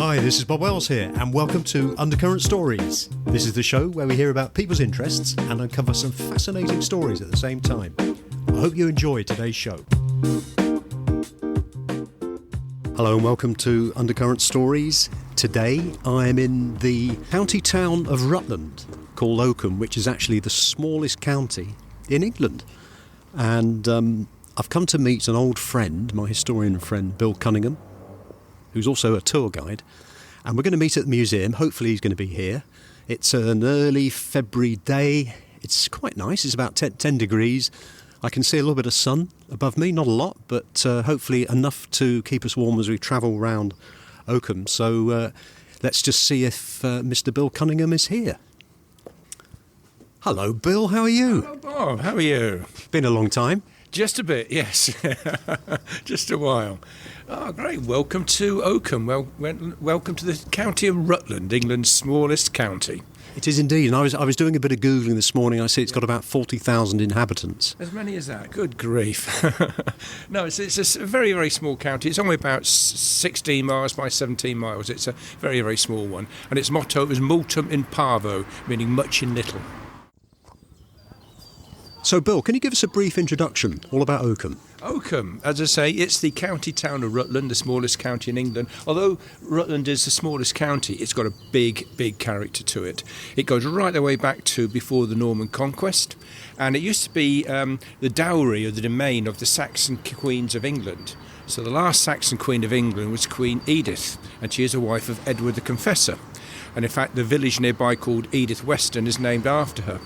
Hi, this is Bob Wells here, and welcome to Undercurrent Stories. This is the show where we hear about people's interests and uncover some fascinating stories at the same time. I hope you enjoy today's show. Hello and welcome to Undercurrent Stories. Today I am in the county town of Rutland, called Oakham, which is actually the smallest county in England. And I've come to meet an old friend, my historian friend Bill Cunningham, who's also a tour guide, and we're going to meet at the museum. Hopefully he's going to be here. It's an early February day. It's quite nice. It's about 10 degrees. I can see a little bit of sun above me, not a lot, but hopefully enough to keep us warm as we travel around Oakham. So let's just see if Mr. Bill Cunningham is here. Hello, Bill. How are you? Hello, Bob. How are you? Been a long time. Just a bit, yes. Just a while. Oh, great. Welcome to Oakham. Welcome to the county of Rutland, England's smallest county. It is indeed. And I was doing a bit of Googling this morning. I see it's got about 40,000 inhabitants. As many as that? Good grief. No, it's a very, very small county. It's only about 16 miles by 17 miles. It's a very, very small one. And its motto is multum in parvo, meaning much in little. So, Bill, can you give us a brief introduction all about Oakham? Oakham, as I say, it's the county town of Rutland, the smallest county in England. Although Rutland is the smallest county, it's got a big, big character to it. It goes right the way back to before the Norman conquest, and it used to be the dowry or the domain of the Saxon queens of England. So the last Saxon queen of England was Queen Edith, and she is a wife of Edward the Confessor. And in fact, the village nearby called Edith Weston is named after her.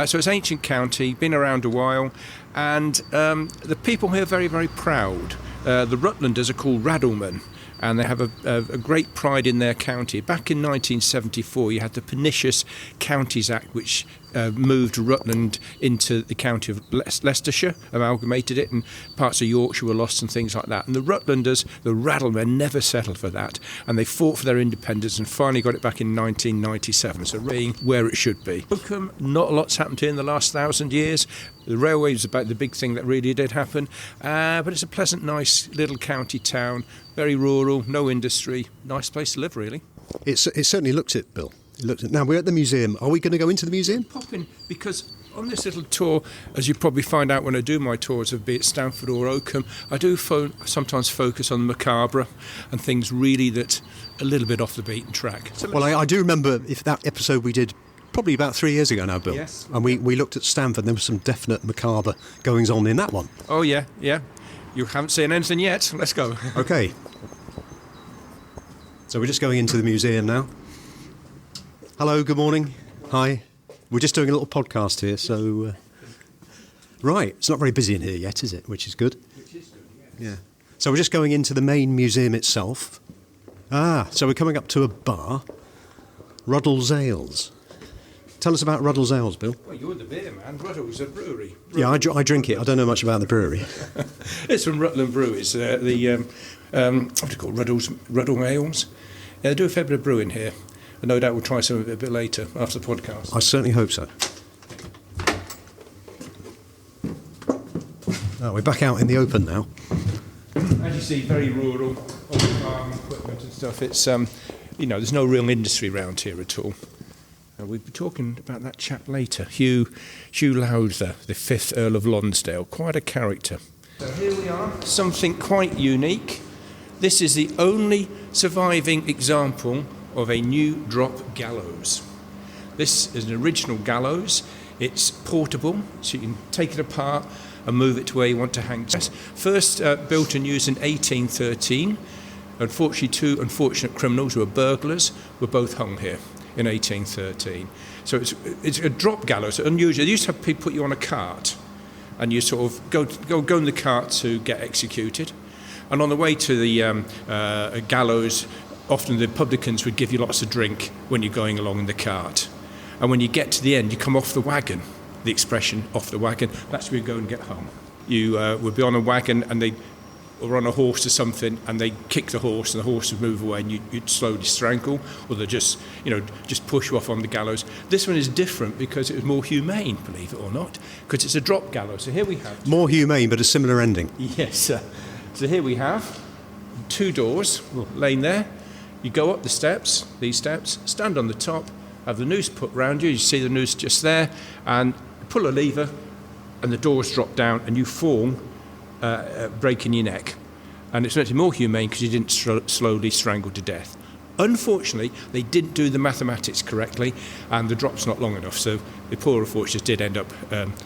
So it's an ancient county, been around a while, and the people here are very, very proud. The Rutlanders are called Raddlemen, and they have a great pride in their county. Back in 1974, you had the Pernicious Counties Act, which moved Rutland into the county of Leicestershire, amalgamated it, and parts of Yorkshire were lost and things like that. And the Rutlanders, the Raddlemen, never settled for that, and they fought for their independence and finally got it back in 1997, so being where it should be. Oakham, not a lot's happened here in the last 1,000 years. The railway was about the big thing that really did happen, but it's a pleasant, nice little county town, very rural, no industry, nice place to live, really. It certainly looks it, Bill. Now, we're at the museum. Are we going to go into the museum? Pop in, because on this little tour, as you probably find out when I do my tours of be it Stamford or Oakham, I do sometimes focus on the macabre and things really that a little bit off the beaten track. So well, I do remember if that episode we did probably about 3 years ago now, Bill. Yes. And we looked at Stamford, and there was some definite macabre goings on in that one. Oh, yeah. You haven't seen anything yet. Let's go. OK. So we're just going into the museum now. Hello, good morning. Hi. We're just doing a little podcast here, so... Right, it's not very busy in here yet, is it? Which is good. Which is good, yeah. So we're just going into the main museum itself. So we're coming up to a bar. Ruddle's Ales. Tell us about Ruddle's Ales, Bill. Well, you're the beer man. Ruddle's a brewery. Yeah, I drink it. I don't know much about the brewery. It's from Rutland Breweries. What do you call Ruddle Ales? Yeah, they do a fair bit of brewing here. And no doubt we'll try some of it a bit later after the podcast. I certainly hope so. We're back out in the open now. As you see, very rural, all the farm equipment and stuff. It's, there's no real industry around here at all. We'll be talking about that chap later, Hugh Lowther, the 5th Earl of Lonsdale. Quite a character. So here we are, something quite unique. This is the only surviving example of a new drop gallows. This is an original gallows. It's portable, so you can take it apart and move it to where you want to hang. First built and used in 1813. Unfortunately, 2 unfortunate criminals who were burglars were both hung here in 1813. So it's a drop gallows, unusual. They used to have people put you on a cart and you sort of go in the cart to get executed. And on the way to the gallows, often the publicans would give you lots of drink when you're going along in the cart. And when you get to the end, you come off the wagon. The expression, off the wagon, that's where you go and get hung. You would be on a wagon and or on a horse or something, and they kick the horse, and the horse would move away, and you'd slowly strangle, or they just push you off on the gallows. This one is different because it was more humane, believe it or not, because it's a drop gallows. So here we have... More humane, but a similar ending. Yes, So here we have 2 doors laying there. You go up these steps, stand on the top, have the noose put round you. You see the noose just there, and pull a lever, and the doors drop down, and you fall, breaking your neck. And it's actually more humane because you didn't slowly strangle to death. Unfortunately, they didn't do the mathematics correctly, and the drop's not long enough, so the poor unfortunates did end up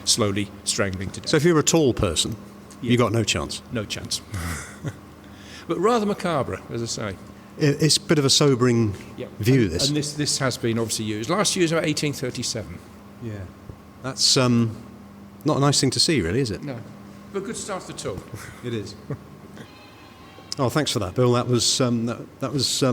slowly strangling to death. So if you're a tall person, you got no chance? No chance. But rather macabre, as I say. It's a bit of a sobering view, this. And this has been obviously used. Last year was about 1837. Yeah. That's not a nice thing to see, really, is it? No. But a good start to the tour. It is. Oh, thanks for that, Bill. That was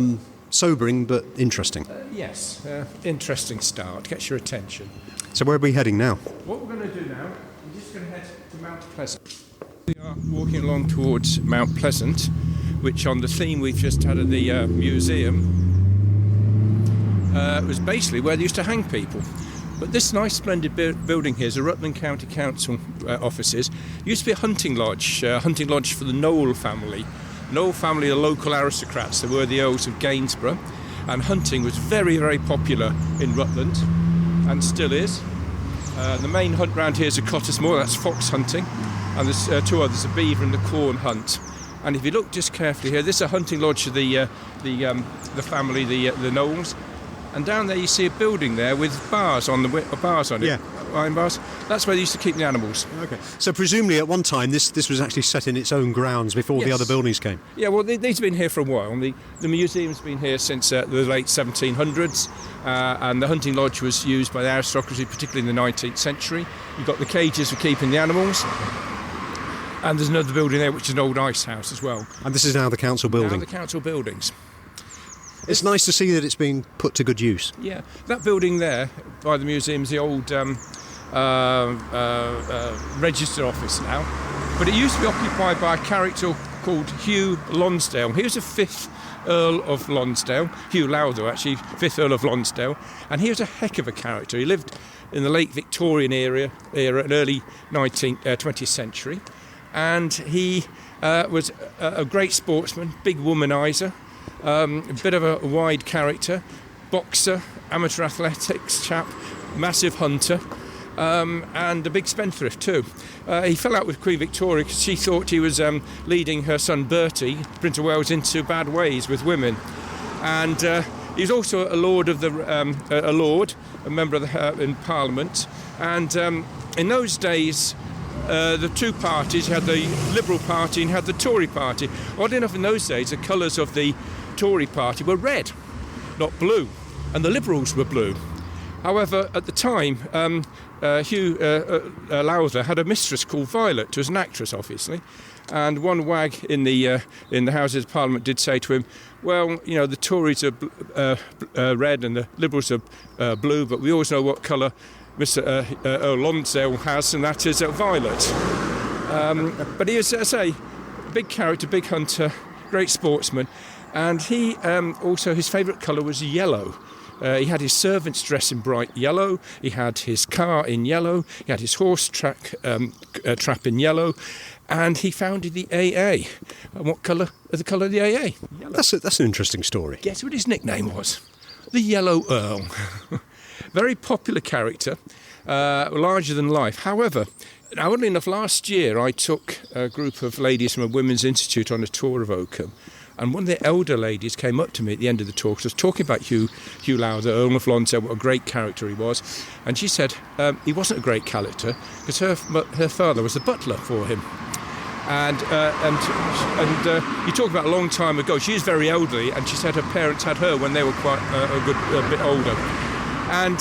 sobering but interesting. Yes, interesting start. Gets your attention. So where are we heading now? What we're going to do now, we're just going to head to Mount Pleasant. We are walking along towards Mount Pleasant, which on the theme we've just had at the museum was basically where they used to hang people. But this nice splendid building here is the Rutland County Council offices. It used to be a hunting lodge for the Noel family. Noel family are local aristocrats. They were the Earls of Gainsborough, and hunting was very, very popular in Rutland, and still is. The main hunt round here is a Cottesmore, that's fox hunting, and there's two others, the beaver and the corn hunt. And if you look just carefully here, this is a hunting lodge of the family, the Knowles. And down there you see a building there with bars on it. Yeah. Iron bars. That's where they used to keep the animals. Okay. So presumably at one time this was actually set in its own grounds before the other buildings came. Yeah, well, these have been here for a while. The museum's been here since the late 1700s, and the hunting lodge was used by the aristocracy, particularly in the 19th century. You've got the cages for keeping the animals. And there's another building there, which is an old ice house as well. And this is now the council building? Now the council buildings. It's nice to see that it's being put to good use. Yeah, that building there by the museum is the old register office now. But it used to be occupied by a character called Hugh Lonsdale. He was the 5th Earl of Lonsdale, Hugh Lowther actually, 5th Earl of Lonsdale. And he was a heck of a character. He lived in the late Victorian era and early 20th century. And he was a great sportsman, big womanizer, a bit of a wide character, boxer, amateur athletics chap, massive hunter, and a big spendthrift too. He fell out with Queen Victoria because she thought he was leading her son Bertie, Prince of Wales, into bad ways with women. And he was also a lord of a member of in Parliament. And in those days, the two parties, you had the Liberal Party and had the Tory Party. Oddly enough, in those days, the colours of the Tory Party were red, not blue, and the Liberals were blue. However, at the time, Hugh Lowther had a mistress called Violet, who was an actress, obviously, and one wag in the Houses of Parliament did say to him, well, you know, the Tories are red and the Liberals are blue, but we always know what colour Mr. Earl Lonsdale has, and that is violet. But he was, as I say, big character, big hunter, great sportsman, and he also, his favourite colour was yellow. He had his servants dressed in bright yellow, he had his car in yellow, he had his horse trap in yellow, and he founded the AA. And what colour? The colour of the AA? Yellow. That's an interesting story. Guess what his nickname was? The Yellow Earl. Very popular character, larger than life. However, oddly enough, last year I took a group of ladies from a women's institute on a tour of Oakham, and one of the elder ladies came up to me at the end of the talk. She was talking about Hugh Lowther, Earl of Lonsdale, what a great character he was, and she said he wasn't a great character because her father was the butler for him. And you talk about a long time ago. She is very elderly, and she said her parents had her when they were quite a bit older. And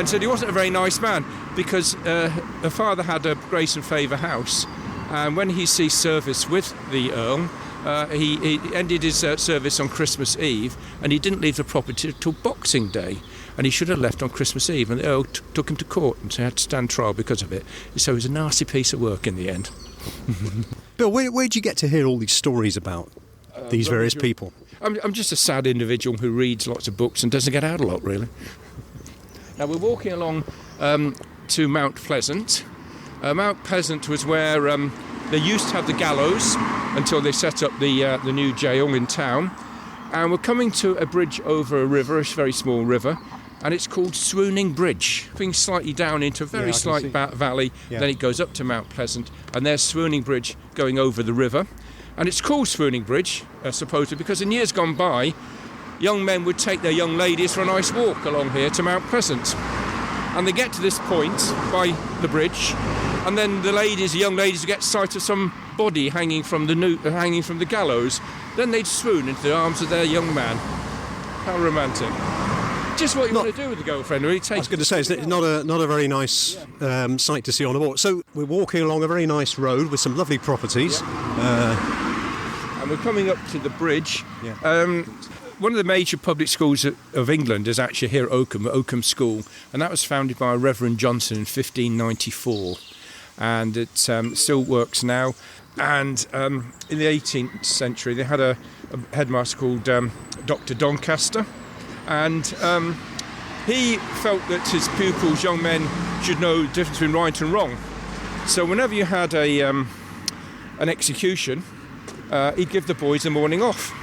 said he wasn't a very nice man because her father had a Grace and Favour house, and when he ceased service with the Earl, he ended his service on Christmas Eve, and he didn't leave the property till Boxing Day, and he should have left on Christmas Eve, and the Earl took him to court, and so he had to stand trial because of it. So it was a nasty piece of work in the end. Bill, where did you get to hear all these stories about these various people? I'm just a sad individual who reads lots of books and doesn't get out a lot, really. Now we're walking along to Mount Pleasant. Mount Pleasant was where they used to have the gallows until they set up the new jail in town. And we're coming to a bridge over a river, a very small river, and it's called Swooning Bridge. Being slightly down into a very slight valley, then it goes up to Mount Pleasant, and there's Swooning Bridge going over the river. And it's called Swooning Bridge, supposedly, because in years gone by, young men would take their young ladies for a nice walk along here to Mount Pleasant. And they get to this point by the bridge, and then the young ladies get sight of some body hanging from the gallows. Then they'd swoon into the arms of their young man. How romantic. Just what you want to do with a girlfriend, really. I was going to say, it's not a very nice sight to see on a walk. So we're walking along a very nice road with some lovely properties. And we're coming up to the bridge. One of the major public schools of England is actually here at Oakham School, and that was founded by Reverend Johnson in 1594, and it still works now. And in the 18th century, they had a headmaster called Dr. Doncaster, and he felt that his pupils, young men, should know the difference between right and wrong. So whenever you had an execution, he'd give the boys the morning off,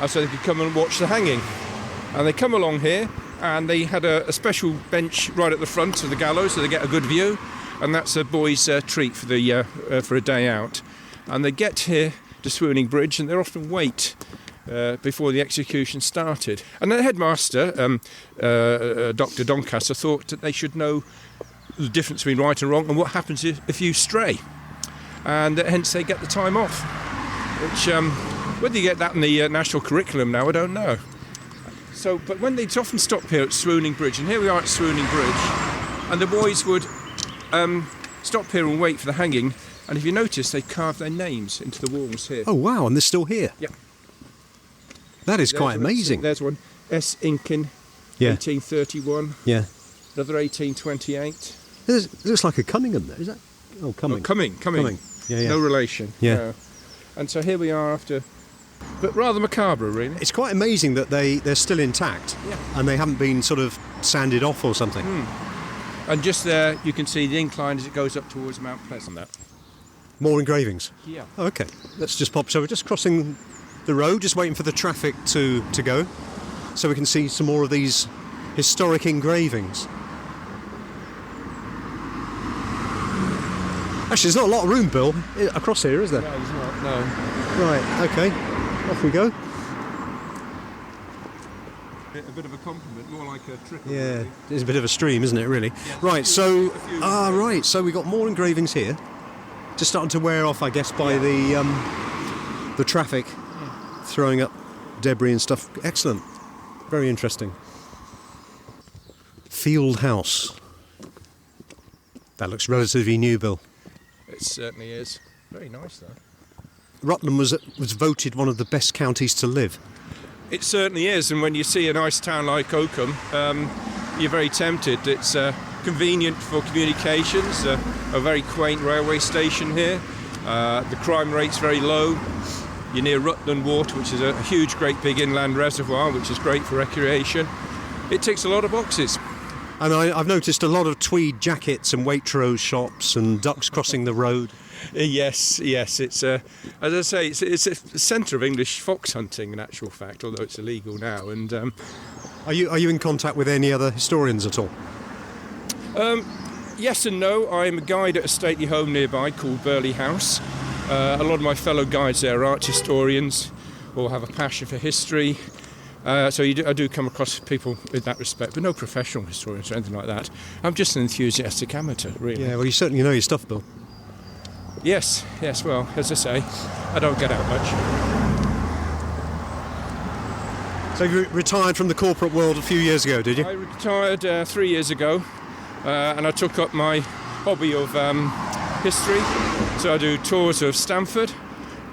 so they could come and watch the hanging. And they come along here, and they had a special bench right at the front of the gallows, so they get a good view, and that's a boy's treat for a day out. And they get here to Swooning Bridge, and they often wait before the execution started. And the headmaster, Dr. Doncaster, thought that they should know the difference between right and wrong and what happens if you stray. And hence they get the time off, which whether you get that in the national curriculum now, I don't know. So, but when they'd often stop here at Swooning Bridge, and here we are at Swooning Bridge, and the boys would stop here and wait for the hanging, and if you notice, they carved their names into the walls here. Oh wow, and they're still here? Yeah. That is quite amazing. There's one, S. Inkin, 1831. Yeah. Another 1828. Looks like a Cunningham there, is that? Oh, Cumming. Yeah. No relation. Yeah. No. And so here we are after, but rather macabre, really. It's quite amazing that they're still intact, and they haven't been sort of sanded off or something. And just there, you can see the incline as it goes up towards Mount Pleasant. More engravings? Yeah. Okay, let's just pop. So we're just crossing the road, just waiting for the traffic to go, so we can see some more of these historic engravings. Actually, there's not a lot of room, Bill, across here, is there? No, there's not, no. Right, okay, off we go. A bit of a compliment, more like a trickle. Yeah, really. It's a bit of a stream, isn't it, really? Yeah, right, so we've got more engravings here. Just starting to wear off, I guess, by the traffic throwing up debris and stuff. Excellent. Very interesting. Field House. That looks relatively new, Bill. It certainly is. Very nice, though. Rutland was voted one of the best counties to live. It certainly is, and when you see a nice town like Oakham, you're very tempted. It's convenient for communications, a very quaint railway station here. The crime rate's very low. You're near Rutland Water, which is a huge, great big inland reservoir, which is great for recreation. It ticks a lot of boxes. And I've noticed a lot of tweed jackets and Waitrose shops and ducks crossing the road. Yes. It's as I say, it's a centre of English fox hunting, in actual fact, although it's illegal now. And are you in contact with any other historians at all? Yes and no. I'm a guide at a stately home nearby called Burley House. A lot of my fellow guides there are art historians or have a passion for history. So I do come across people in that respect, but no professional historians or anything like that. I'm just an enthusiastic amateur, really. Yeah, well, you certainly know your stuff, Bill. Yes, well, as I say, I don't get out much. So you retired from the corporate world a few years ago, did you? I retired 3 years ago, and I took up my hobby of history. So I do tours of Stamford,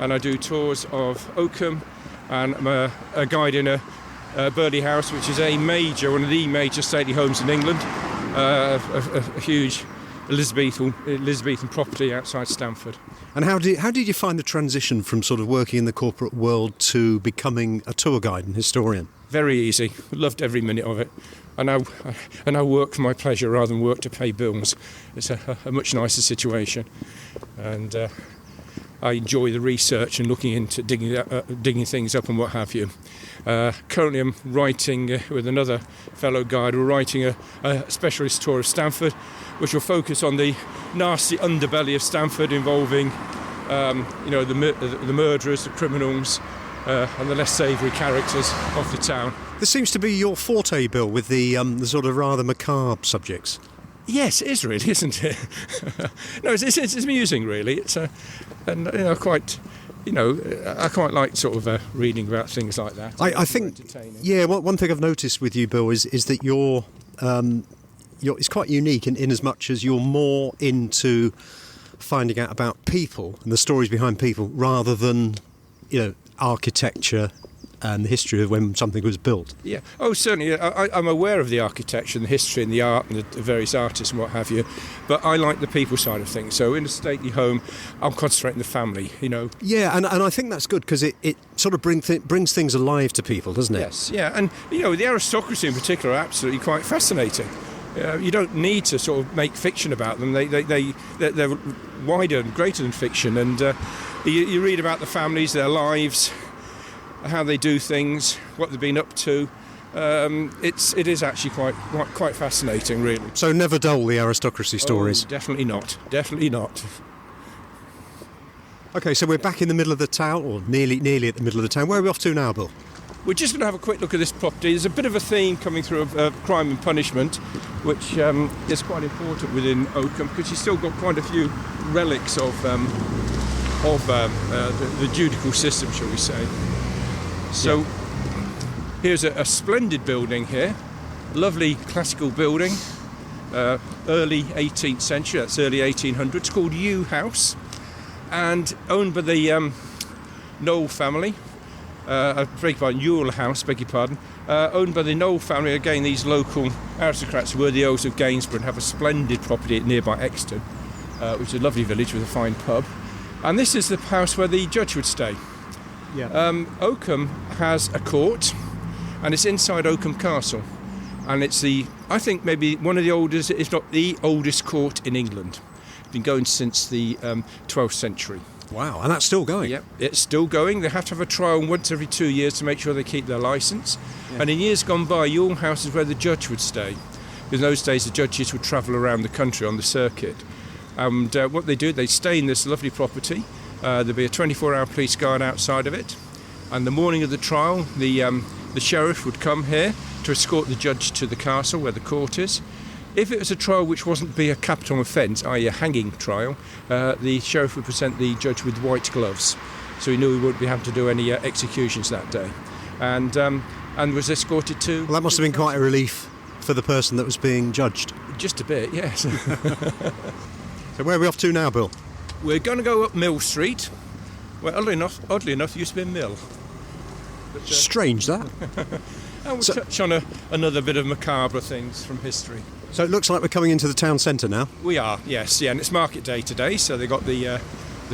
and I do tours of Oakham, and I'm a guide in a Burley House, which is one of the major stately homes in England, a huge Elizabethan property outside Stamford. And how did you find the transition from sort of working in the corporate world to becoming a tour guide and historian? Very easy. Loved every minute of it. I now work for my pleasure rather than work to pay bills. It's a much nicer situation. And I enjoy the research and looking into digging things up and what have you. Currently I'm writing with another fellow guide, we're writing a specialist tour of Stamford, which will focus on the nasty underbelly of Stamford, involving the murderers, the criminals, and the less savoury characters of the town. This seems to be your forte, Bill, with the sort of rather macabre subjects. Yes, it is really, isn't it? No, it's amusing, really. It's I quite like sort of reading about things like that. I think, yeah. One thing I've noticed with you, Bill, is that you're it's quite unique in as much as you're more into finding out about people and the stories behind people rather than architecture and the history of when something was built. Yeah. Oh, certainly. I'm aware of the architecture and the history and the art and the various artists and what have you, but I like the people side of things. So in a stately home, I'll concentrate on the family, Yeah, and I think that's good because it sort of brings things alive to people, doesn't it? Yes, yeah. And, the aristocracy in particular are absolutely quite fascinating. You don't need to sort of make fiction about them. They're wider and greater than fiction. And you read about the families, their lives, how they do things, what they've been up to. It is actually quite fascinating, really. So never dull, the aristocracy stories? Oh, definitely not. Definitely not. OK, so we're back in the middle of the town, or nearly at the middle of the town. Where are we off to now, Bill? We're just going to have a quick look at this property. There's a bit of a theme coming through of crime and punishment, which is quite important within Oakham, because you've still got quite a few relics of the judicial system, shall we say. So here's a splendid building here, lovely classical building, early 18th century, that's early 1800s, called Yew House, and owned by the Knoll family. Ewell House, owned by the Knoll family. Again, these local aristocrats were the Earls of Gainsborough and have a splendid property at nearby Exton, which is a lovely village with a fine pub. And this is the house where the judge would stay. Yeah. Oakham has a court, and it's inside Oakham Castle, and it's I think maybe one of the oldest, if not the oldest court in England. It's been going since the 12th century. Wow, and that's still going? Yep, it's still going. They have to have a trial once every 2 years to make sure they keep their licence. Yeah. And in years gone by, Ewell House is where the judge would stay. In those days, the judges would travel around the country on the circuit. And what they do, they stay in this lovely property. There'll be a 24-hour police guard outside of it. And the morning of the trial, the sheriff would come here to escort the judge to the castle where the court is. If it was a trial which wasn't be a capital offence, i.e. a hanging trial, the sheriff would present the judge with white gloves, so he knew he wouldn't be having to do any executions that day, and was escorted to... Well, that must have been quite a relief for the person that was being judged. Just a bit, yes. So where are we off to now, Bill? We're going to go up Mill Street, where oddly enough used to be a mill. But, strange, that. And we'll touch on another bit of macabre things from history. So it looks like we're coming into the town centre now. We are, yes, yeah, and it's market day today, so they've got the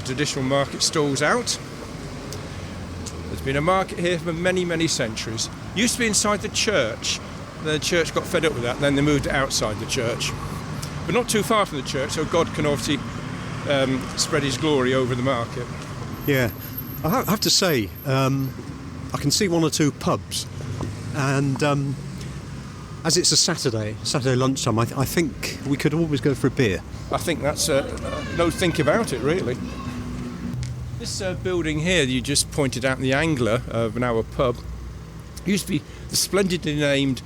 traditional market stalls out. There's been a market here for many, many centuries. Used to be inside the church. The church got fed up with that, and then they moved it outside the church. But not too far from the church, so God can obviously spread his glory over the market. Yeah, I have to say, I can see one or two pubs, and as it's a Saturday lunchtime, I think we could always go for a beer. I think that's no think about it, really. This building here you just pointed out in the Angler of our pub used to be the splendidly named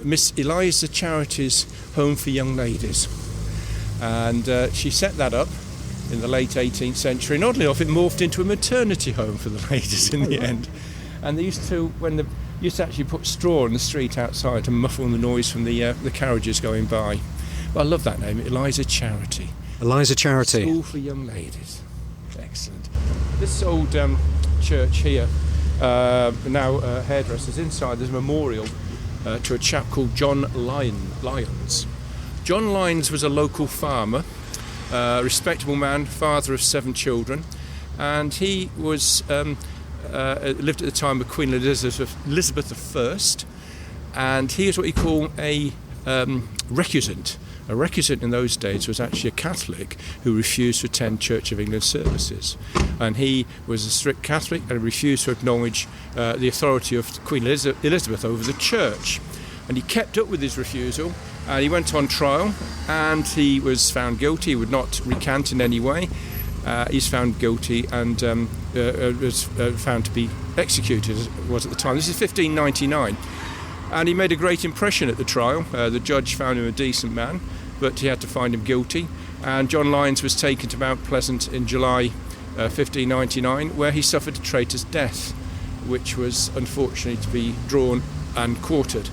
Miss Eliza Charity's Home for Young Ladies, and she set that up in the late 18th century, and oddly enough it morphed into a maternity home for the ladies in the end. And they used to actually put straw in the street outside to muffle the noise from the carriages going by. But I love that name, Eliza Charity. Eliza Charity. School for Young Ladies. Excellent. This old church here, now hairdressers inside, there's a memorial to a chap called John Lyons. John Lyons was a local farmer, a respectable man, father of 7 children, and he was lived at the time of Queen Elizabeth I, and he is what you call a recusant A recusant in those days was actually a Catholic who refused to attend Church of England services. And he was a strict Catholic and refused to acknowledge the authority of Queen Elizabeth over the church. And he kept up with his refusal, and he went on trial, and he was found guilty. He would not recant in any way. He's found guilty and was found to be executed, as it was at the time. This is 1599. And he made a great impression at the trial. The judge found him a decent man, but he had to find him guilty. And John Lyons was taken to Mount Pleasant in July 1599, where he suffered a traitor's death, which was unfortunately to be drawn and quartered.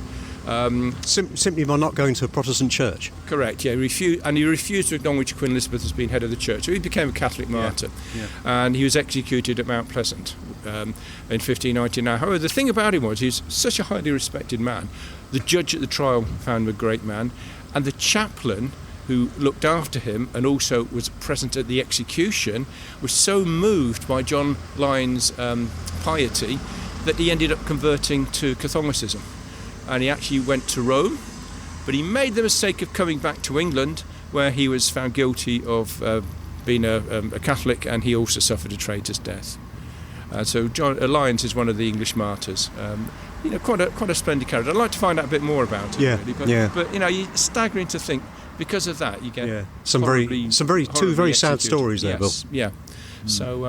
Simply by not going to a Protestant church? Correct, yeah. He refused to acknowledge Queen Elizabeth as being head of the church. So he became a Catholic martyr. Yeah. And he was executed at Mount Pleasant in 1599. However, the thing about him was he's such a highly respected man. The judge at the trial found him a great man, and the chaplain who looked after him and also was present at the execution was so moved by John Lyons' piety that he ended up converting to Catholicism. And he actually went to Rome, but he made the mistake of coming back to England, where he was found guilty of being a Catholic, and he also suffered a traitor's death. So John Lyons is one of the English martyrs. Quite a splendid character. I'd like to find out a bit more about him. Yeah, really, but it's staggering to think because of that you get some very sad stories there, Bill. Yeah. So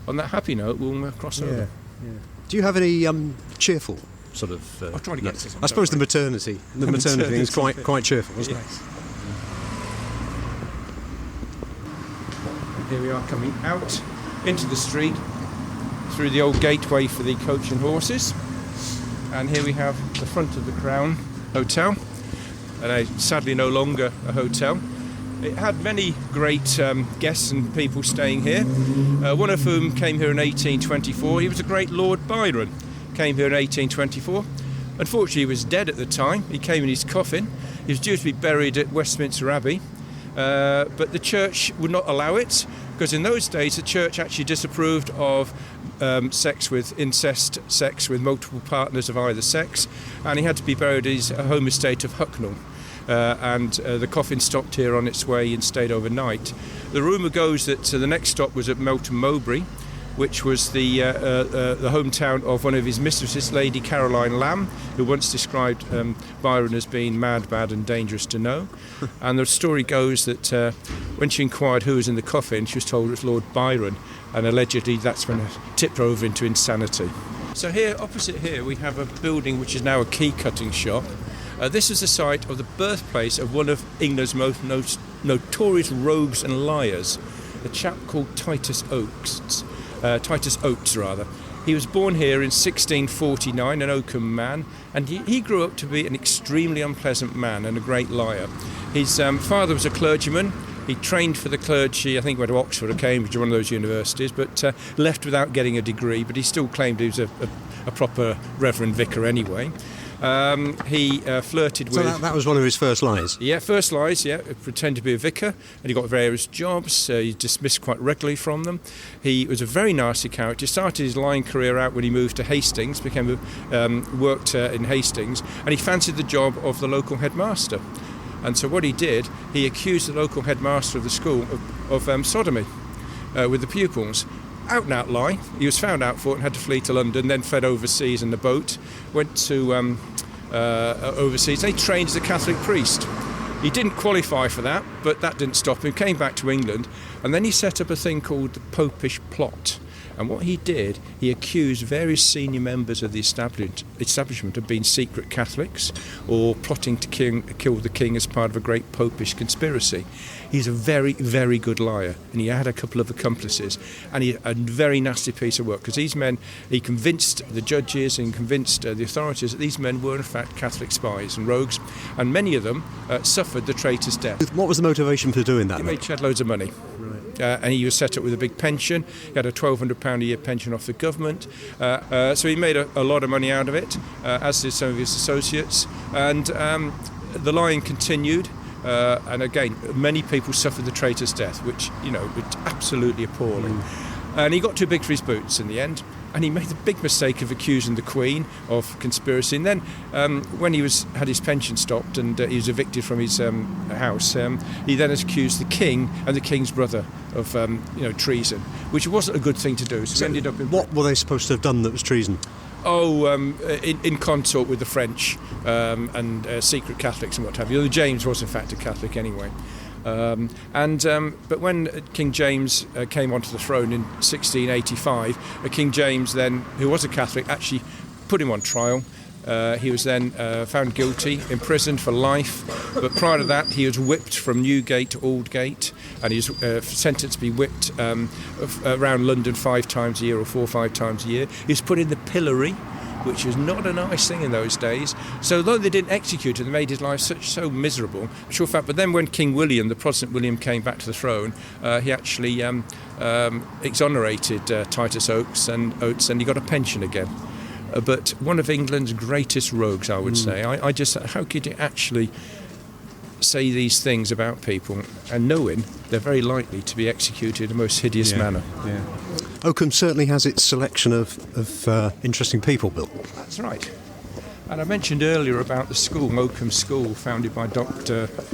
on that happy note, we'll cross over. Yeah. Do you have any cheerful sort of? I'll try to get to some. I suppose the maternity thing is quite cheerful, isn't it? Here we are coming out into the street through the old gateway for the coach and horses, and here we have the front of the Crown Hotel, and sadly no longer a hotel. It had many great guests and people staying here, one of whom came here in 1824. He was a great Lord Byron, came here in 1824. Unfortunately, he was dead at the time. He came in his coffin. He was due to be buried at Westminster Abbey, but the church would not allow it, because in those days the church actually disapproved of sex with multiple partners of either sex, and he had to be buried at his home estate of Hucknall. And the coffin stopped here on its way and stayed overnight. The rumour goes that the next stop was at Melton Mowbray, which was the hometown of one of his mistresses, Lady Caroline Lamb, who once described Byron as being mad, bad and dangerous to know. And the story goes that when she inquired who was in the coffin, she was told it was Lord Byron, and allegedly that's when it tipped over into insanity. So here, opposite here, we have a building which is now a key cutting shop. This is the site of the birthplace of one of England's most notorious rogues and liars, a chap called Titus Oates. He was born here in 1649, an Oakham man, and he grew up to be an extremely unpleasant man and a great liar. His father was a clergyman. He trained for the clergy, I think went to Oxford or Cambridge or one of those universities, but left without getting a degree, but he still claimed he was a proper reverend vicar anyway. He flirted with... So that was one of his first lies? Yeah, first lies, yeah. Pretended to be a vicar, and he got various jobs. He dismissed quite regularly from them. He was a very nasty character. Started his lying career out when he moved to Hastings, worked in Hastings, and he fancied the job of the local headmaster. And so what he did, he accused the local headmaster of the school of sodomy with the pupils. Out and out lie. He was found out for it and had to flee to London, then fled overseas in the boat, went to overseas. They trained as a Catholic priest. He didn't qualify for that, but that didn't stop him. Came back to England, and then he set up a thing called the Popish Plot. And what he did, he accused various senior members of the establishment of being secret Catholics or plotting to kill the king as part of a great popish conspiracy. He's a very, very good liar, and he had a couple of accomplices, and he had a very nasty piece of work, because these men, he convinced the judges and convinced the authorities that these men were in fact Catholic spies and rogues, and many of them suffered the traitor's death. What was the motivation for doing that? He made shed loads of money. And he was set up with a big pension. He had a £1,200 a year pension off the government. So he made a lot of money out of it, as did some of his associates. And the lying continued. And again, many people suffered the traitor's death, which, was absolutely appalling. And he got too big for his boots in the end. And he made the big mistake of accusing the Queen of conspiracy. And then when he had his pension stopped and he was evicted from his house, he then accused the King and the King's brother of treason, which wasn't a good thing to do. So ended up in what were they supposed to have done that was treason? In consort with the French and secret Catholics and what have you. James was in fact a Catholic anyway. But when King James came onto the throne in 1685, King James then, who was a Catholic, actually put him on trial. He was then found guilty, imprisoned for life, but prior to that he was whipped from Newgate to Aldgate, and he was sentenced to be whipped around London 5 times a year or 4 or 5 times a year. He was put in the pillory, which was not a nice thing in those days. So though they didn't execute him, they made his life so miserable. Sure fact. But then when King William, the Protestant William, came back to the throne, he actually exonerated Titus Oates, and he got a pension again. But one of England's greatest rogues, I would say. I just, how could you actually say these things about people and knowing they're very likely to be executed in the most hideous manner? Yeah. Oakham certainly has its selection of interesting people, Bill. That's right. And I mentioned earlier about the school, Oakham School, founded by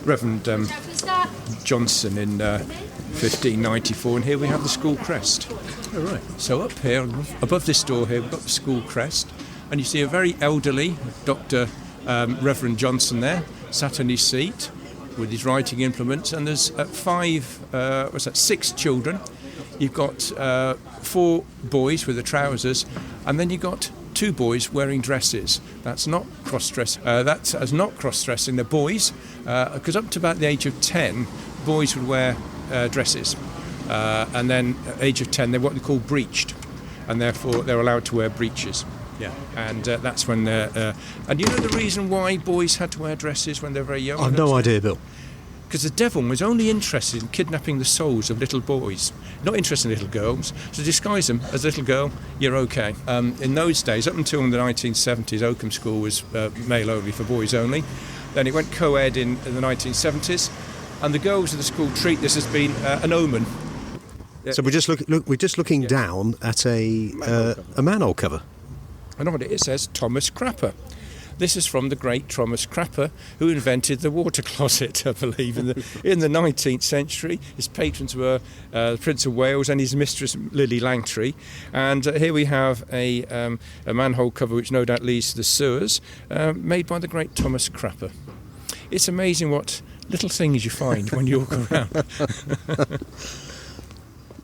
Reverend Johnson in 1594, and here we have the school crest. Oh, right. So up here, above this door here, we've got the school crest, and you see a very elderly Dr. Reverend Johnson there, sat on his seat with his writing implements, and there's 6 children. You've got 4 boys with the trousers, and then you've got 2 boys wearing dresses. That's not cross-dressing. That's not cross-dressing. They're boys, because up to about the age of 10, boys would wear dresses. And then at the age of 10, they're what they call breeched, and therefore they're allowed to wear breeches. Yeah. And that's when they're... and you know the reason why boys had to wear dresses when they're very young? I've no idea, Bill. Because the devil was only interested in kidnapping the souls of little boys, not interested in little girls. So disguise them as a little girl, you're okay. In those days, up until the 1970s, Oakham School was male only, for boys only. Then it went co-ed in the 1970s, and the girls of the school treat this as being an omen. So we're just looking down at a manhole cover. And on it says Thomas Crapper. This is from the great Thomas Crapper, who invented the water closet, I believe, in the 19th century. His patrons were the Prince of Wales and his mistress Lily Langtry. And here we have a manhole cover which no doubt leads to the sewers, made by the great Thomas Crapper. It's amazing what little things you find when you walk around.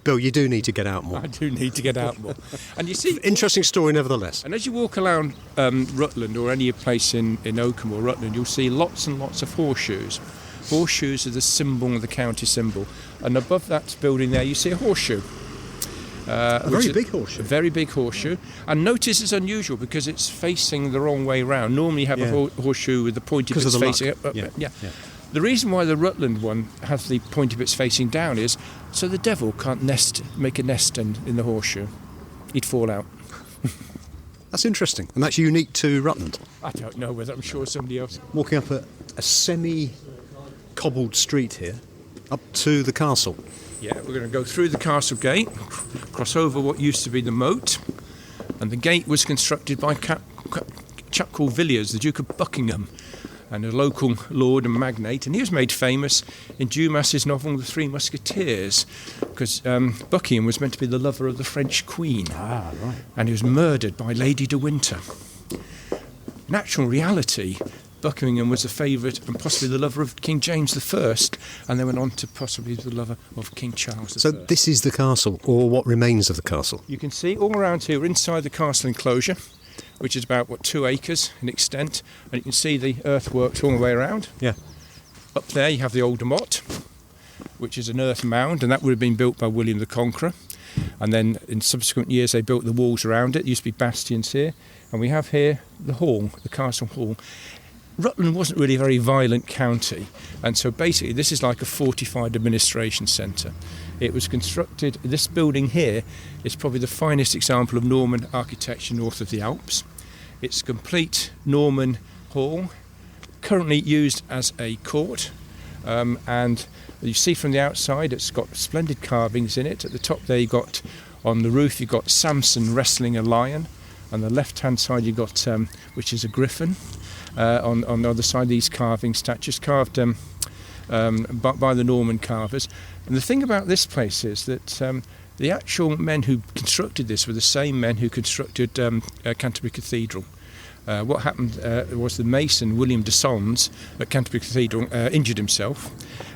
Bill, you do need to get out more. I do need to get out more. And you see, interesting story nevertheless. And as you walk around Rutland or any place in Oakham or Rutland, you'll see lots and lots of horseshoes. Horseshoes are the symbol of the county symbol. And above that building there, you see a horseshoe. A very big horseshoe. A very big horseshoe. And notice it's unusual because it's facing the wrong way round. Normally you have a horseshoe with the pointy bits facing up. Yeah. The reason why the Rutland one has the pointy bits facing down is so the devil can't make a nest in the horseshoe. He'd fall out. That's interesting, and that's unique to Rutland. I don't know whether, I'm sure somebody else... Walking up a semi-cobbled street here, up to the castle. Yeah, we're going to go through the castle gate, cross over what used to be the moat, and the gate was constructed by a chap called Villiers, the Duke of Buckingham, and a local lord and magnate, and he was made famous in Dumas's novel The Three Musketeers, because Buckingham was meant to be the lover of the French Queen. Ah, right. And he was murdered by Lady de Winter. In actual reality, Buckingham was a favourite and possibly the lover of King James I, and then went on to possibly the lover of King Charles I. So this is the castle, or what remains of the castle? You can see all around here, inside the castle enclosure, which is about, 2 acres in extent, and you can see the earthworks all the way around. Yeah. Up there you have the Old Motte, which is an earth mound, and that would have been built by William the Conqueror. And then in subsequent years they built the walls around it. There used to be bastions here. And we have here the hall, the castle hall. Rutland wasn't really a very violent county, and so basically this is like a fortified administration centre. It was constructed, this building here is probably the finest example of Norman architecture north of the Alps. It's a complete Norman hall, currently used as a court, and you see from the outside it's got splendid carvings in it. At the top there you've got On the roof you've got Samson wrestling a lion. On the left-hand side you've got, which is a griffin. On the other side, these carving statues carved by the Norman carvers. And the thing about this place is that the actual men who constructed this were the same men who constructed Canterbury Cathedral. What happened was the mason, William de Sons, at Canterbury Cathedral injured himself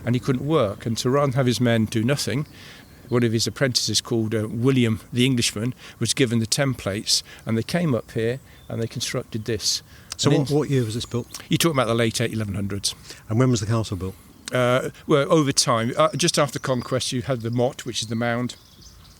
and he couldn't work. And so rather than have his men do nothing, one of his apprentices called William the Englishman was given the templates, and they came up here and they constructed this. So what year was this built? You're talking about the late 1100s. And when was the castle built? Well, over time, just after conquest, you had the motte, which is the mound,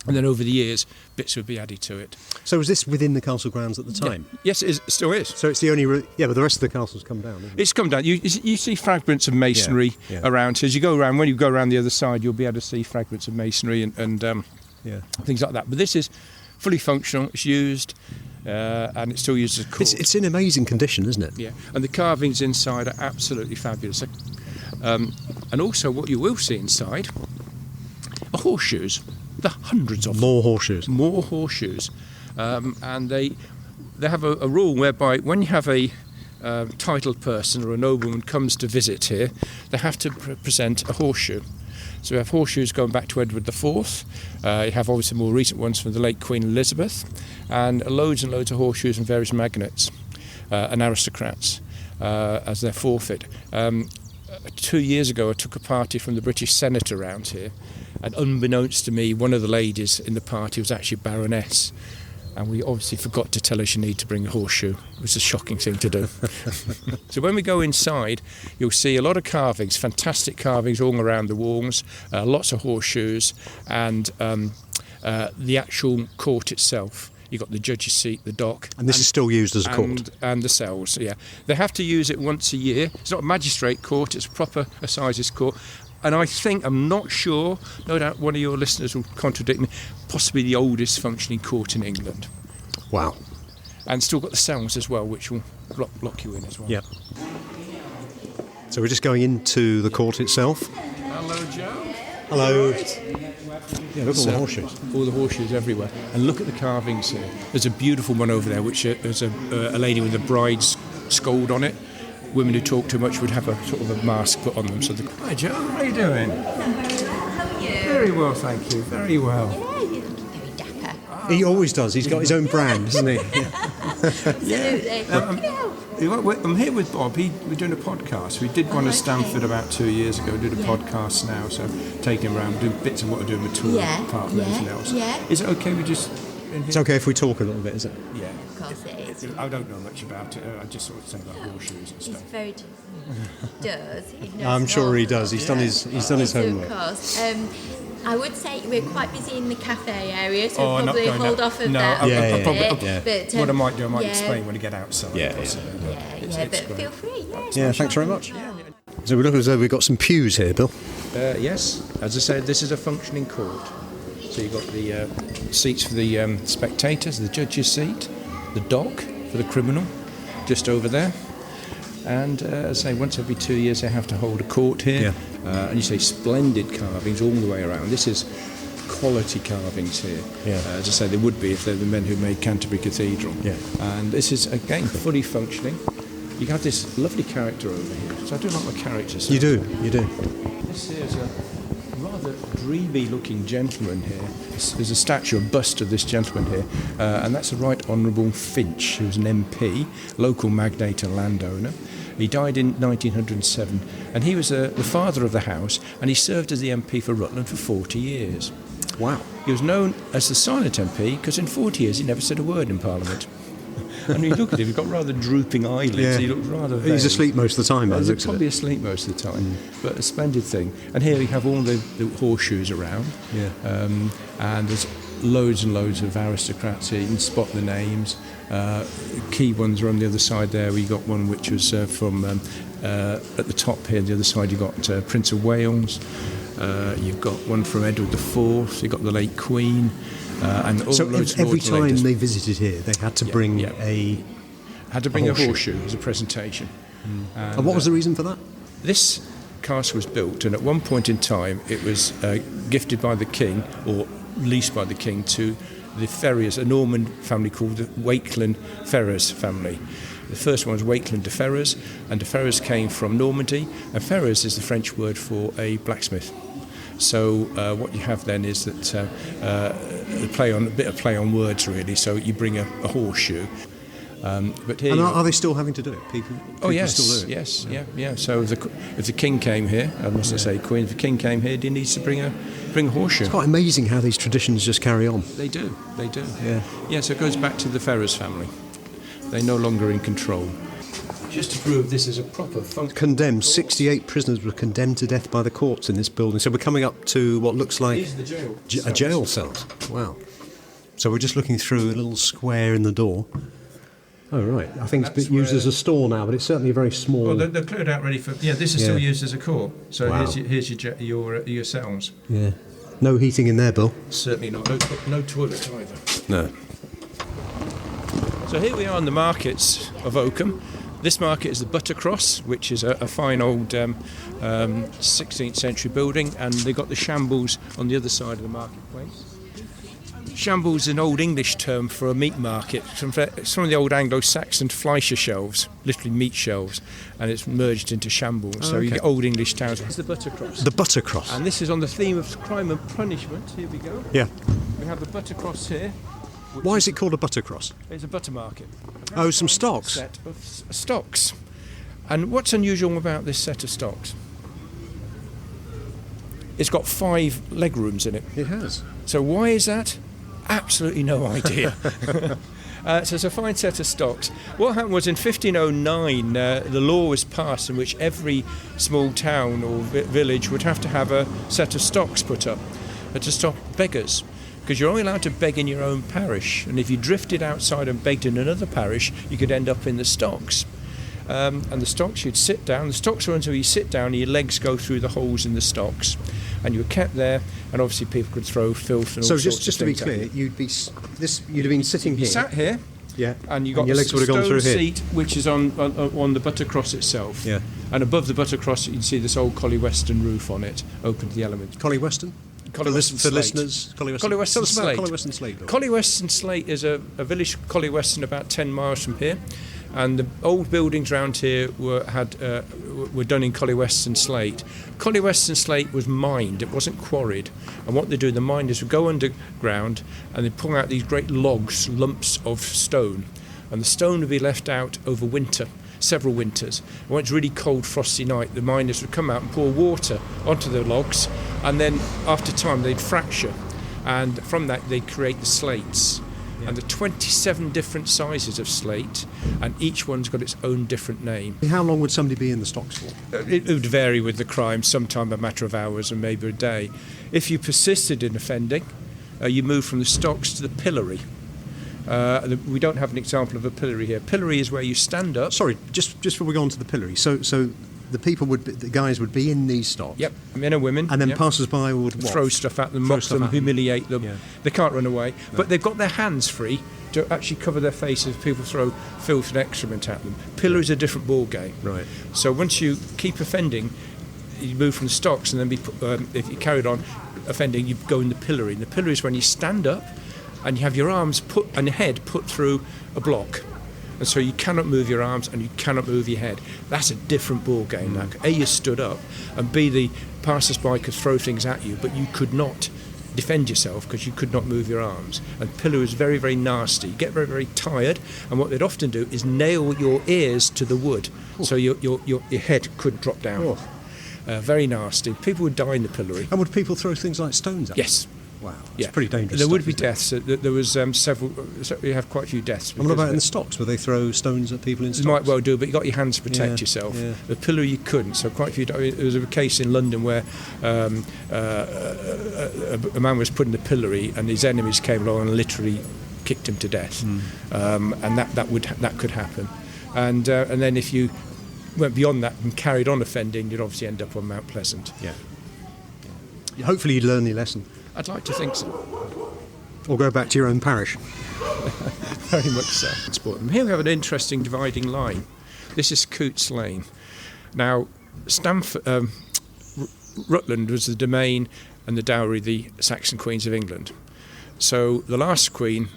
and then over the years, bits would be added to it. So was this within the castle grounds at the time? Yeah. Yes, it still is. So it's the only... but the rest of the castle's come down, isn't it? It's come down. You see fragments of masonry around here. As you go around, when you go around the other side, you'll be able to see fragments of masonry and things like that. But this is fully functional. It's used, and it's still used as a court. It's in amazing condition, isn't it? Yeah, and the carvings inside are absolutely fabulous. And also what you will see inside are horseshoes. There are hundreds of them. More horseshoes. More horseshoes. And they have a rule whereby when you have a titled person or a nobleman comes to visit here, they have to present a horseshoe. So we have horseshoes going back to Edward IV. You have obviously more recent ones from the late Queen Elizabeth, and loads of horseshoes from various magnates and aristocrats as their forfeit. 2 years ago I took a party from the British Senate around here, and unbeknownst to me, one of the ladies in the party was actually Baroness, and we obviously forgot to tell her she needed to bring a horseshoe. It was a shocking thing to do. So when we go inside, you'll see a lot of carvings, fantastic carvings all around the walls, lots of horseshoes, and the actual court itself. You've got the judge's seat, the dock. And this is still used as a court? And the cells, yeah. They have to use it once a year. It's not a magistrate court, it's a proper assizes court. And I'm not sure, no doubt one of your listeners will contradict me, possibly the oldest functioning court in England. Wow. And still got the cells as well, which will lock you in as well. Yep. So we're just going into the court itself. Hello, Joe. Hello. Yeah, look at all the horseshoes. All the horseshoes everywhere. And look at the carvings here. There's a beautiful one over there, which is a lady with a bride's scold on it. Women who talk too much would have a sort of a mask put on them. So Hi, Joe. How are you doing? How are you? Very well, thank you. Very well. Yeah, you're looking very dapper. He always does. He's got his own brand, isn't he? Absolutely. I'm here with Bob. We're doing a podcast. We did one at Stamford about 2 years ago. We did a podcast now, so taking him around, doing bits of what I do in the tour, apart from anything else. Yeah. Is it okay we just... It's okay if we talk a little bit, is it? Yeah. Of course it is. I don't know much about it. I just sort of say about horseshoes and He's stuff. very... does. He knows I'm sure he more. does. He's done his homework. Of course. I would say we're quite busy in the cafe area, so we'll I'm not probably going hold there. off of No, that. But what I might do, I might explain when I get outside. But feel free. Yeah, thanks very much. So we look as though we've got some pews here, Bill. Yes, as I said, this is a functioning court. So you've got the seats for the spectators, the judge's seat, the dock for the criminal, just over there. And as I say, once every 2 years they have to hold a court here. And you say splendid carvings all the way around. This is quality carvings here. As I say, they would be if they're the men who made Canterbury Cathedral. And this is, again, fully functioning. You have this lovely character over here. So I do like my characters. You do. This is a rather dreamy-looking gentleman here. There's a statue, a bust of this gentleman here, and that's the Right Honourable Finch, who was an MP, local magnate and landowner. He died in 1907, and he was the father of the house, and he served as the MP for Rutland for 40 years. Wow. He was known as the silent MP because in 40 years he never said a word in Parliament. And you look at him, he's got rather drooping eyelids. He looks rather vague. He's asleep most of the time. He's probably asleep most of the time, but a splendid thing. And here we have all the horseshoes around, and there's loads and loads of aristocrats here. You can spot the names. Key ones are on the other side there. We got one which was from at the top here. The other side you got Prince of Wales. You've got one from Edward IV. You've got the late Queen. And all so every time they visited here, they had to bring a horseshoe as a presentation. And what was the reason for that? This castle was built, and at one point in time, it was gifted by the king, or leased by the king to the Ferriers, a Norman family called the Wakeland Ferrers family. The first one was Wakeland de Ferrers, and de Ferrers came from Normandy, and Ferrers is the French word for a blacksmith. So what you have then is that a bit of play on words, really. So you bring a horseshoe. But here, and are they still having to do it? People yes, still do it? yes, yeah. So if the king came here, I mustn't say queen, if the king came here, he needs to bring a horseshoe. It's quite amazing how these traditions just carry on. They do. Yeah. Yeah, so it goes back to the Ferrers family. They're no longer in control. Just to prove this is a proper function. Condemned. 68 prisoners were condemned to death by the courts in this building. So we're coming up to what looks like These are the jail a jail cell. Wow. So we're just looking through a little square in the door. Oh, right. I think it's been used as a store now, but it's certainly a very small... Well, they're cleared out ready for... Yeah, this is still used as a court. So wow. here's your cells. Yeah. No heating in there, Bill? Certainly not. No toilet either. No. So here we are in the markets of Oakham. This market is the Buttercross, which is a fine old 16th century building, and they've got the shambles on the other side of the marketplace. Shambles is an old English term for a meat market. Some of the old Anglo-Saxon Fleischer shelves, literally meat shelves, and it's merged into shambles. Oh, so okay. you get old English towns. It's the Buttercross. The Buttercross. And this is on the theme of crime and punishment. Here we go. Yeah. We have the Buttercross here. Why is it called a Buttercross? It's a butter market. Oh, some stocks. Set of stocks. And what's unusual about this set of stocks? It's got 5 leg rooms in it. It has. So why is that? Absolutely no idea. So it's a fine set of stocks. What happened was in 1509, the law was passed in which every small town or village would have to have a set of stocks put up to stop beggars. Because you're only allowed to beg in your own parish, and if you drifted outside and begged in another parish, you could end up in the stocks. And the stocks, you'd sit down. The stocks are until you sit down and your legs go through the holes in the stocks, and you were kept there. And obviously, people could throw filth and all sorts of things. So just to be clear, you'd have been sitting here. You sat here. Yeah. And you got your legs would have gone through here. seat, which is on the Buttercross itself. Yeah. And above the Buttercross, you can see this old Collie Western roof on it, open to the elements. Collie Western? For listeners, Collie Western. Collie Western Tell us about Slate. Collie Western Slate. Bill. Collie Western Slate is a village, Collie Western, about 10 miles from here, and the old buildings around here were done in Collie Western Slate. Collie Western Slate was mined; it wasn't quarried. And what they do, the miners would go underground and they pull out these great logs, lumps of stone, and the stone would be left out over winter. Several winters. When it's really cold, frosty night, the miners would come out and pour water onto the logs, and then after time they'd fracture, and from that they'd create the slates. Yeah. And the 27 different sizes of slate, and each one's got its own different name. How long would somebody be in the stocks for? It would vary with the crime, sometime a matter of hours and maybe a day. If you persisted in offending, you moved from the stocks to the pillory. We don't have an example of a pillory here. Pillory is where you stand up. Sorry, just before we go on to the pillory. So the guys would be in these stocks. Yep, men and women. And then yep. passers-by would what? Throw stuff at them, mock them, humiliate them. Yeah. They can't run away, No. but they've got their hands free to actually cover their faces if people throw filth and excrement at them. Pillory is a different ball game. Right. So once you keep offending, you move from the stocks, and then if you carried on offending, you go in the pillory. And the pillory is when you stand up and you have your arms put and your head put through a block. And so you cannot move your arms and you cannot move your head. That's a different ball game. A, you stood up, and B, the passers-by could throw things at you, but you could not defend yourself because you could not move your arms. And pillory is very, very nasty. You get very, very tired, and what they'd often do is nail your ears to the wood. Ooh. So your head could drop down. Very nasty. People would die in the pillory. And would people throw things like stones at them? Yes. Wow, it's pretty dangerous. There would be deaths. There was several. We have quite a few deaths. And what about in the stocks? Would they throw stones at people in stocks? You might well do, but you got your hands to protect yourself. Yeah. The pillory you couldn't. So quite a few. There was a case in London where a man was put in the pillory, and his enemies came along and literally kicked him to death. And that could happen. And then if you went beyond that and carried on offending, you'd obviously end up on Mount Pleasant. Yeah. Hopefully you'd learn your lesson. I'd like to think so. Or go back to your own parish. Very much so. Here we have an interesting dividing line. This is Cootes Lane. Now, Rutland was the domain and the dowry of the Saxon Queens of England. So the last queen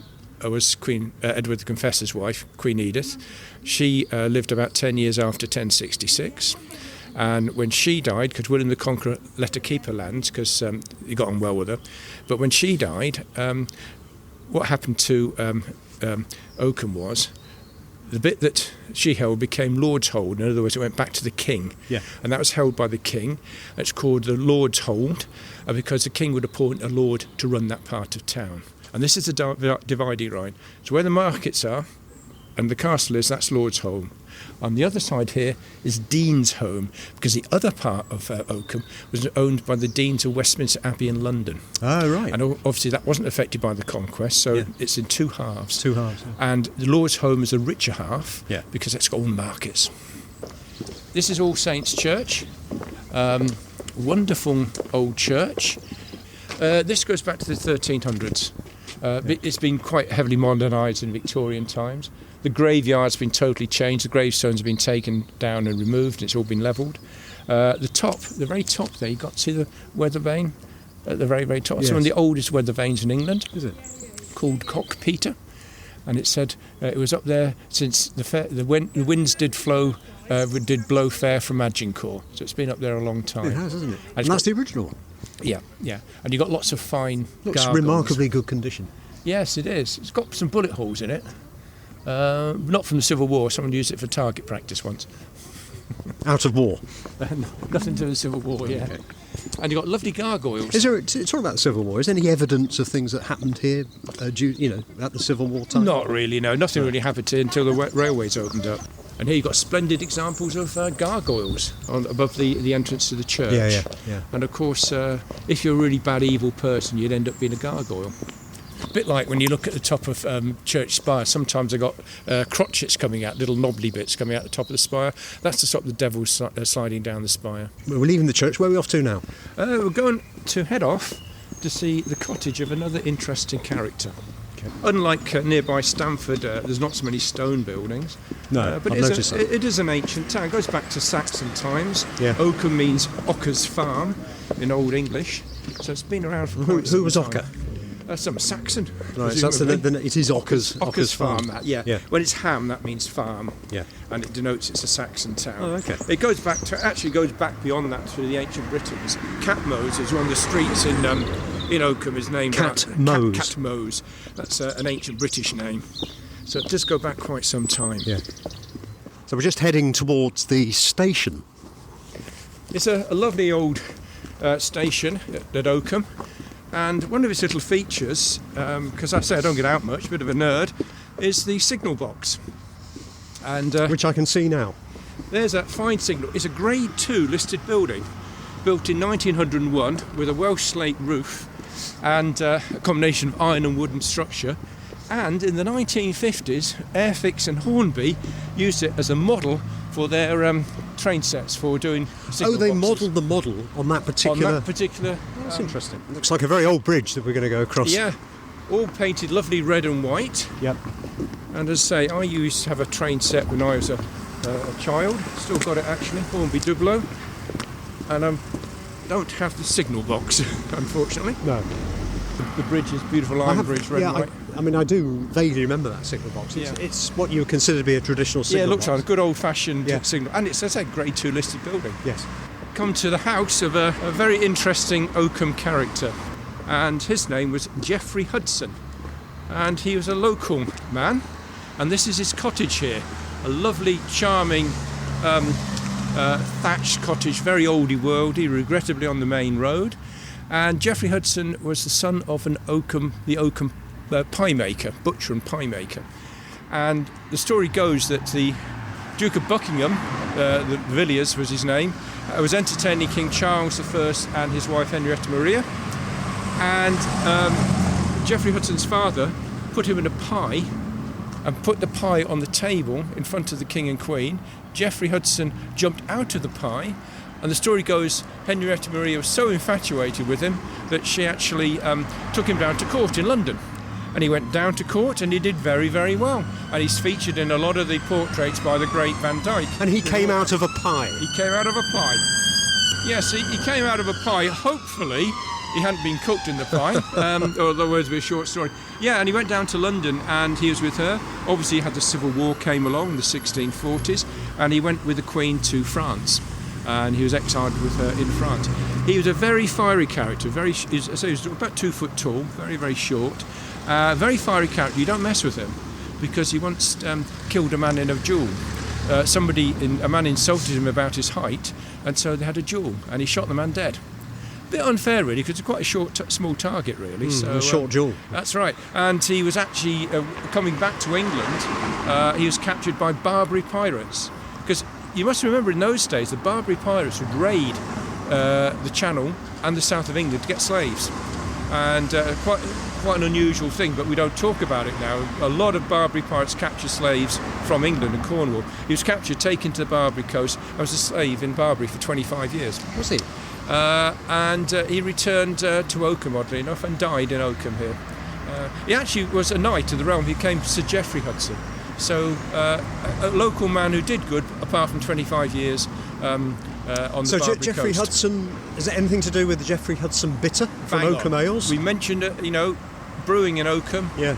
was Queen Edward the Confessor's wife, Queen Edith. She lived about 10 years after 1066. And when she died, because William the Conqueror let her keep her lands because he got on well with her, but when she died, what happened to Oakham was the bit that she held became Lord's Hold. In other words, it went back to the king. Yeah. And that was held by the king. It's called the Lord's Hold because the king would appoint a lord to run that part of town. And this is the dividing line. So where the markets are and the castle is, that's Lord's Hold. On the other side here is Dean's Home, because the other part of Oakham was owned by the Deans of Westminster Abbey in London. Oh, right. And obviously that wasn't affected by the conquest, so it's in two halves. Two halves. Yeah. And the Lord's Home is a richer half, Yeah. because it's got all the markets. This is All Saints Church, wonderful old church. This goes back to the 1300s. It's been quite heavily modernised in Victorian times. The graveyard's been totally changed. The gravestones have been taken down and removed. It's all been levelled. The very top there, you got to see the weather vane at the very, very top. It's one of the oldest weather vanes in England. Is it? Called Cock Peter. And it said it was up there since the winds did blow fair from Agincourt. So it's been up there a long time. It has, hasn't it? And And that's the original one. Yeah. And you've got lots of fine Looks gargoyles. remarkably good condition. Yes, it is. It's got some bullet holes in it. Not from the Civil War. Someone used it for target practice once. Out of war. Nothing to do with the Civil War, yeah. Okay. And you've got lovely gargoyles. Is there? It's all about the Civil War. Is there any evidence of things that happened here, at the Civil War time? Not really, no. Nothing really happened here until the railways opened up. And here you've got splendid examples of gargoyles above the entrance to the church. Yeah. And of course, if you're a really bad, evil person, you'd end up being a gargoyle. A bit like when you look at the top of church spire, sometimes they've got crotchets coming out, little knobbly bits coming out the top of the spire. That's to stop the devil sliding down the spire. We're leaving the church. Where are we off to now? We're going to head off to see the cottage of another interesting character. Okay. Unlike nearby Stamford, there's not so many stone buildings. No, but I've noticed that. it is an ancient town. It goes back to Saxon times. Yeah. Oakham means Ocker's farm in Old English. So it's been around for quite some Who was time. Ocker? Some Saxon. Right, so that's it is Ocker's farm. Yeah. When it's ham, that means farm. Yeah. And it denotes it's a Saxon town. Oh, okay. It goes back beyond that to the ancient Britons. Catmose is one of the streets in Oakham is named Catmose. Catmose. That's an ancient British name. So it does go back quite some time. Yeah. So we're just heading towards the station. It's a lovely old station at Oakham. And one of its little features, because I say I don't get out much, a bit of a nerd, is the signal box. And Which I can see now. there's that fine signal. It's a Grade 2 listed building, built in 1901 with a Welsh slate roof and a combination of iron and wooden structure. And in the 1950s, Airfix and Hornby used it as a model for their train sets for doing signal They boxes. modelled the model on that particular... On that particular... That's interesting. It looks like a very old bridge that we're going to go across. Yeah, all painted lovely red and white. Yep. And as I say, I used to have a train set when I was a child. Still got it actually, Hornby Dublo. And don't have the signal box, unfortunately. No. The bridge is beautiful iron bridge, red and white. I do vaguely remember that signal box. It's what you would consider to be a traditional signal Yeah, it looks box. like a good old-fashioned signal. And it's, as I say, Grade 2 listed building. Yes. Come to the house of a very interesting Oakham character. And his name was Jeffrey Hudson. And he was a local man. And this is his cottage here. A lovely, charming thatched cottage, very oldie worldy, regrettably on the main road. And Jeffrey Hudson was the son of the Oakham pie maker, butcher and pie maker. And the story goes that the Duke of Buckingham, the Villiers was his name, was entertaining King Charles I and his wife Henrietta Maria. And Jeffrey Hudson's father put him in a pie and put the pie on the table in front of the King and Queen. Jeffrey Hudson jumped out of the pie. And the story goes, Henrietta Maria was so infatuated with him that she actually took him down to court in London. And he went down to court and he did very, very well. And he's featured in a lot of the portraits by the great Van Dyck. And he came out of a pie. He came out of a pie. Yes, he came out of a pie, hopefully he hadn't been cooked in the pie, or the words of a short story. Yeah, and he went down to London and he was with her. Obviously, he had the Civil War came along in the 1640s, and he went with the Queen to France, and he was exiled with her in France. He was a very fiery character. He was about 2 foot tall, very, very short. Very fiery character. You don't mess with him, because he once killed a man in a duel. A man insulted him about his height, and so they had a duel, and he shot the man dead. A bit unfair, really, because it's quite a small target, really. A short duel. That's right. And he was actually coming back to England. He was captured by Barbary pirates, because you must remember in those days the Barbary pirates would raid the Channel and the south of England to get slaves, and quite an unusual thing, but we don't talk about it now. A lot of Barbary pirates capture slaves from England and Cornwall. He was captured, taken to the Barbary coast, and was a slave in Barbary for 25 years. Was he? And he returned to Oakham, oddly enough, and died in Oakham here. He actually was a knight of the realm. He became Sir Jeffrey Hudson. So a local man who did good, apart from 25 years on the Barbary coast. So Jeffrey Hudson, is it anything to do with the Jeffrey Hudson bitter from Oakham Ales? We mentioned it, brewing in Oakham. Yeah.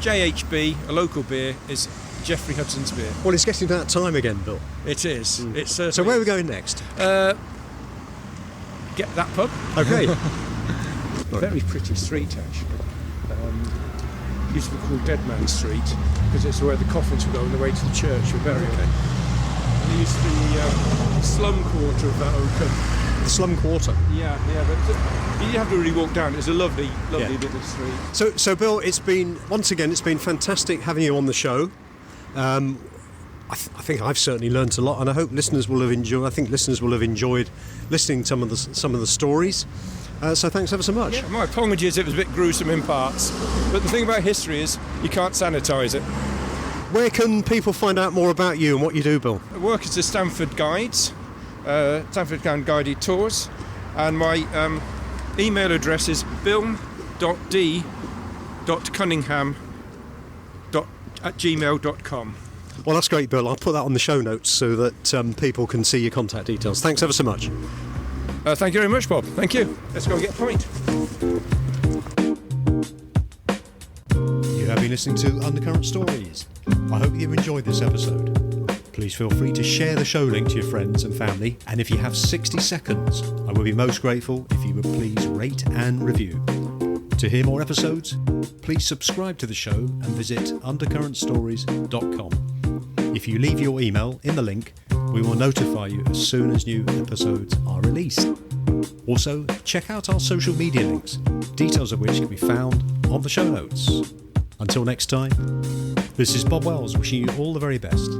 JHB, a local beer, is Jeffrey Hudson's beer. Well, it's getting to that time again, Bill. It is. It certainly So where are we is. going next? Get that pub. Okay. Very pretty street, actually. Used to be called Dead Man Street, because it's where the coffins would go on the way to the church for burial. And there used to be the slum quarter of that Oakham. The slum quarter. Yeah, but you have to really walk down. It's a lovely little street. So Bill, it's been fantastic having you on the show. I think I've certainly learnt a lot, and I hope listeners will have enjoyed. I think listeners will have enjoyed listening to some of the stories. So thanks ever so much. Yeah, my apologies, it was a bit gruesome in parts, but the thing about history is you can't sanitise it. Where can people find out more about you and what you do, Bill? I work as a Stanford Guides, Stanford Guided Tours, and my email address is bill.d.cunningham@gmail.com. Well, that's great, Bill. I'll put that on the show notes so that people can see your contact details. Thanks ever so much. Thank you very much, Bob. Thank you. Let's go and get a pint. You have been listening to Undercurrent Stories. I hope you've enjoyed this episode. Please feel free to share the show link to your friends and family, and if you have 60 seconds, I would be most grateful if you would please rate and review. To hear more episodes, please subscribe to the show and visit undercurrentstories.com. If you leave your email in the link, we will notify you as soon as new episodes are released. Also, check out our social media links, details of which can be found on the show notes. Until next time, this is Bob Wells wishing you all the very best.